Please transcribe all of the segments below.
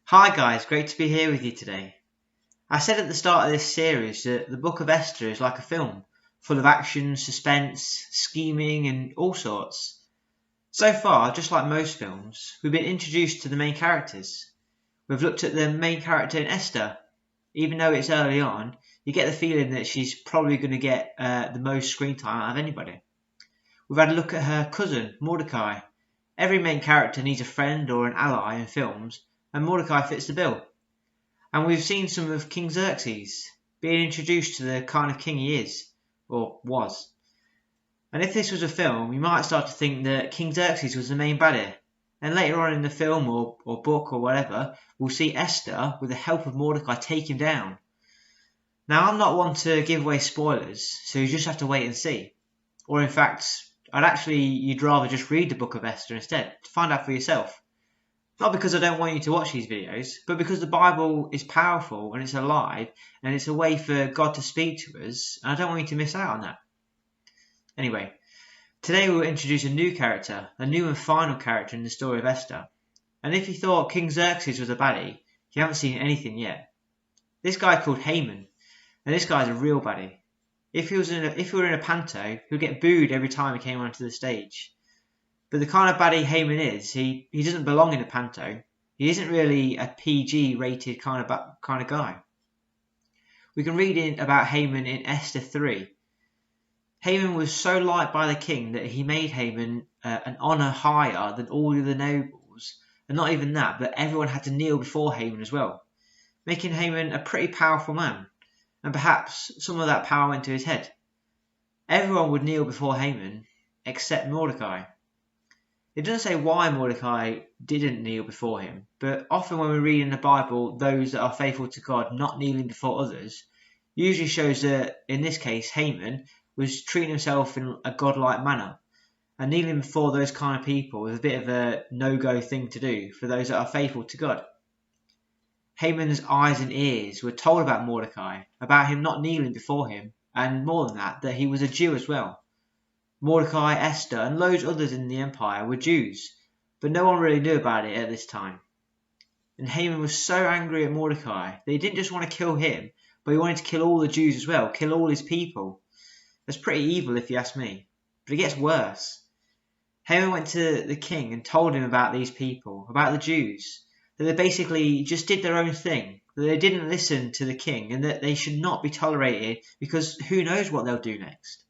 Hi guys, great to be here with you today. I said at the start of this series that the book of Esther is like a film, full of action, suspense, scheming and all sorts. So far, just like most films, we've been introduced to the main characters. We've looked at the main character in Esther. Even though it's early on, you get the feeling that she's probably going to get the most screen time out of anybody. We've had a look at her cousin, Mordecai. Every main character needs a friend or an ally in films, and Mordecai fits the bill. And we've seen some of King Xerxes, being introduced to the kind of king he is, or was. And if this was a film, you might start to think that King Xerxes was the main baddie. And later on in the film or book or whatever, we'll see Esther, with the help of Mordecai, take him down. Now, I'm not one to give away spoilers, so you just have to wait and see. Or in fact, you'd rather just read the book of Esther instead, to find out for yourself. Not because I don't want you to watch these videos, but because the Bible is powerful and it's alive and it's a way for God to speak to us, and I don't want you to miss out on that. Anyway, today we'll introduce a new character, a new and final character in the story of Esther. And if you thought King Xerxes was a baddie, you haven't seen anything yet. This guy called Haman, and this guy's a real baddie. If he were in a panto, he'd get booed every time he came onto the stage. But the kind of baddie Haman is, he doesn't belong in a panto. He isn't really a PG rated kind of guy. We can read about Haman in Esther 3. Haman was so liked by the king that he made Haman an honour higher than all of the nobles. And not even that, but everyone had to kneel before Haman as well, making Haman a pretty powerful man. And perhaps some of that power went to his head. Everyone would kneel before Haman, except Mordecai. It doesn't say why Mordecai didn't kneel before him, but often when we read in the Bible those that are faithful to God not kneeling before others, usually shows that, in this case, Haman was treating himself in a godlike manner, and kneeling before those kind of people is a bit of a no-go thing to do for those that are faithful to God. Haman's eyes and ears were told about Mordecai, about him not kneeling before him, and more than that he was a Jew as well. Mordecai, Esther, and loads of others in the empire were Jews, but no one really knew about it at this time. And Haman was so angry at Mordecai that he didn't just want to kill him, but he wanted to kill all the Jews as well, kill all his people. That's pretty evil if you ask me, but it gets worse. Haman went to the king and told him about these people, about the Jews, that they basically just did their own thing, that they didn't listen to the king, and that they should not be tolerated because who knows what they'll do next.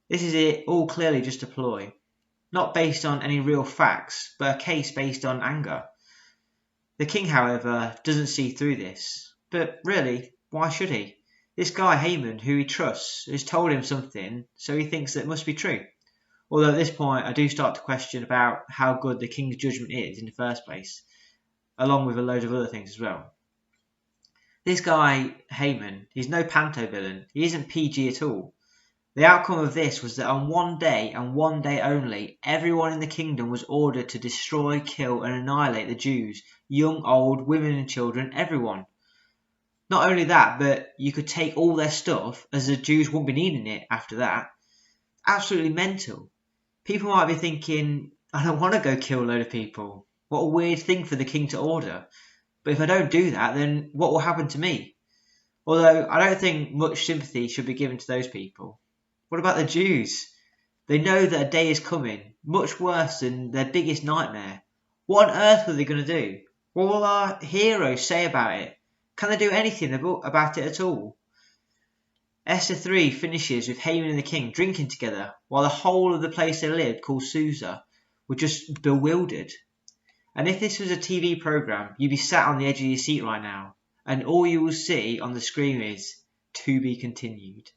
This is it all clearly just a ploy, not based on any real facts, but a case based on anger. The king, however, doesn't see through this, but really, why should he? This guy Haman, who he trusts, has told him something, so he thinks that it must be true. Although at this point I do start to question about how good the king's judgment is in the first place, along with a load of other things as well. This guy Haman, he's no panto villain, he isn't PG at all. The outcome of this was that on one day and one day only, everyone in the kingdom was ordered to destroy, kill and annihilate the Jews, young, old, women and children, everyone. Not only that, but you could take all their stuff, as the Jews wouldn't be needing it after that. Absolutely mental. People might be thinking, I don't want to go kill a load of people. What a weird thing for the king to order. But if I don't do that, then what will happen to me? Although I don't think much sympathy should be given to those people. What about the Jews? They know that a day is coming, much worse than their biggest nightmare. What on earth are they going to do? What will our heroes say about it? Can they do anything about it at all? Esther 3 finishes with Haman and the king drinking together, while the whole of the place they lived, called Susa, were just bewildered. And if this was a TV programme, you'd be sat on the edge of your seat right now, and all you will see on the screen is, "To be continued."